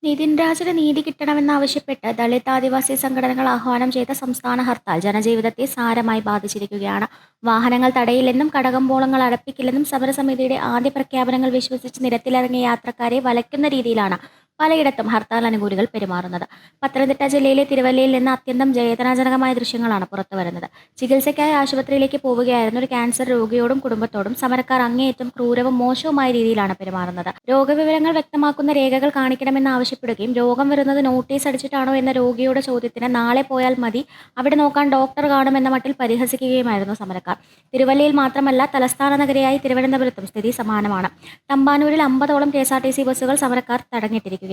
നിതിൻ രാജിന് നീതി കിട്ടണമെന്നാവശ്യപ്പെട്ട് ദളിത് ആദിവാസി സംഘടനകൾ ആഹ്വാനം ചെയ്ത സംസ്ഥാന ഹർത്താൽ ജനജീവിതത്തെ സാരമായി ബാധിച്ചിരിക്കുകയാണ്. വാഹനങ്ങൾ തടയില്ലെന്നും കടകമ്പോളങ്ങൾ അടപ്പിക്കില്ലെന്നും സമരസമിതിയുടെ ആദ്യ പ്രഖ്യാപനങ്ങൾ വിശ്വസിച്ച് നിരത്തിലിറങ്ങിയ യാത്രക്കാരെ വലയ്ക്കുന്ന രീതിയിലാണ് പലയിടത്തും ഹർത്താൽ അനുകൂലികൾ പെരുമാറുന്നത്. പത്തനംതിട്ട ജില്ലയിലെ തിരുവല്ലയിൽ നിന്ന് അത്യന്തം വേദനാജനകമായ ദൃശ്യങ്ങളാണ് പുറത്തുവരുന്നത്. ചികിത്സയ്ക്കായി ആശുപത്രിയിലേക്ക് പോവുകയായിരുന്ന ഒരു ക്യാൻസർ രോഗിയോടും കുടുംബത്തോടും സമരക്കാർ ക്രൂരവും മോശവുമായ രീതിയിലാണ് പെരുമാറുന്നത്. രോഗവിവരങ്ങൾ വ്യക്തമാക്കുന്ന രേഖകൾ കാണിക്കണമെന്ന് ആവശ്യപ്പെടുകയും രോഗം വരുന്നത് നോട്ടീസ് അടിച്ചിട്ടാണോ എന്ന രോഗിയുടെ ചോദ്യത്തിന് നാളെ പോയാൽ മതി, അവിടെ നോക്കാൻ ഡോക്ടർ കാണുമെന്ന മട്ടിൽ പരിഹസിക്കുകയുമായിരുന്നു സമരക്കാർ. തിരുവല്ലയിൽ മാത്രമല്ല, തലസ്ഥാന നഗരിയായ തിരുവനന്തപുരത്തും സ്ഥിതി സമാനമാണ്. തമ്പാനൂരിൽ 50ഓളം KSRTC ബസ്സുകൾ സമരക്കാർ തടഞ്ഞിട്ടിരിക്കുകയാണ്.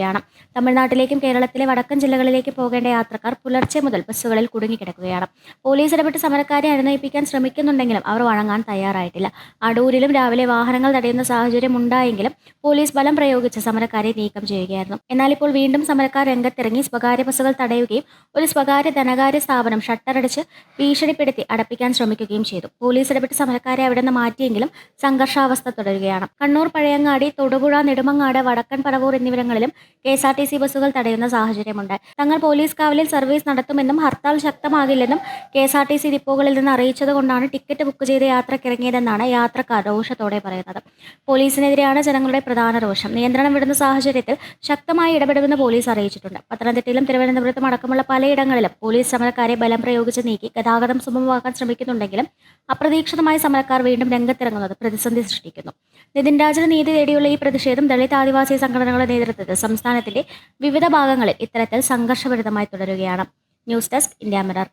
തമിഴ്നാട്ടിലേക്കും കേരളത്തിലെ വടക്കൻ ജില്ലകളിലേക്ക് പോകേണ്ട യാത്രക്കാർ പുലർച്ചെ മുതൽ ബസ്സുകളിൽ കുടുങ്ങിക്കിടക്കുകയാണ്. പോലീസ് ഇടപെട്ട് സമരക്കാരെ അനുനയിപ്പിക്കാൻ ശ്രമിക്കുന്നുണ്ടെങ്കിലും അവർ വഴങ്ങാൻ തയ്യാറായിട്ടില്ല. അടൂരിലും രാവിലെ വാഹനങ്ങൾ തടയുന്ന സാഹചര്യം ഉണ്ടായെങ്കിലും പോലീസ് ബലം പ്രയോഗിച്ച് സമരക്കാരെ നീക്കം ചെയ്യുകയായിരുന്നു. എന്നാൽ ഇപ്പോൾ വീണ്ടും സമരക്കാർ രംഗത്തിറങ്ങി സ്വകാര്യ ബസ്സുകൾ തടയുകയും ഒരു സ്വകാര്യ ധനകാര്യ സ്ഥാപനം ഷട്ടറടിച്ച് ഭീഷണിപ്പെടുത്തി അടപ്പിക്കാൻ ശ്രമിക്കുകയും ചെയ്തു. പോലീസ് ഇടപെട്ട് സമരക്കാരെ അവിടെ നിന്ന് മാറ്റിയെങ്കിലും സംഘർഷാവസ്ഥ തുടരുകയാണ്. കണ്ണൂർ, പഴയങ്ങാടി, തൊടുപുഴ, നെടുമങ്ങാട്, വടക്കൻ പറവൂർ എന്നിവിടങ്ങളിലും KSRTC ബസ്സുകൾ തടയുന്ന സാഹചര്യമുണ്ട്. തങ്ങൾ പോലീസ് കാവലിൽ സർവീസ് നടത്തുമെന്നും ഹർത്താൽ ശക്തമാകില്ലെന്നും KSRTC ഡിപ്പോകളിൽ നിന്ന് അറിയിച്ചതുകൊണ്ടാണ് ടിക്കറ്റ് ബുക്ക് ചെയ്ത് യാത്രക്കിറങ്ങിയതെന്നാണ് യാത്രക്കാർ രോഷത്തോടെ പറയുന്നത്. പോലീസിനെതിരെയാണ് ജനങ്ങളുടെ പ്രധാന രോഷം. നിയന്ത്രണം വിടുന്ന സാഹചര്യത്തിൽ ശക്തമായി ഇടപെടുമെന്ന് പോലീസ് അറിയിച്ചിട്ടുണ്ട്. പത്തനംതിട്ടയിലും തിരുവനന്തപുരത്തും അടക്കമുള്ള പലയിടങ്ങളിലും പോലീസ് സമരക്കാരെ ബലം പ്രയോഗിച്ച് നീക്കി ഗതാഗതം സുഗമമാക്കാൻ ശ്രമിക്കുന്നുണ്ടെങ്കിലും അപ്രതീക്ഷിതമായി സമരക്കാർ വീണ്ടും രംഗത്തിറങ്ങുന്നത് പ്രതിസന്ധി സൃഷ്ടിക്കുന്നു. നിതിൻ രാജിന് നീതി തേടിയുള്ള ഈ പ്രതിഷേധം ദളിത് ആദിവാസി സംഘടനകളുടെ നേതൃത്വത്തിൽ സംസ്ഥാനത്തിന്റെ വിവിധ ഭാഗങ്ങളിൽ ഇത്തരത്തിൽ സംഘർഷഭരിതമായി തുടരുകയാണ്. News desk, India mirror.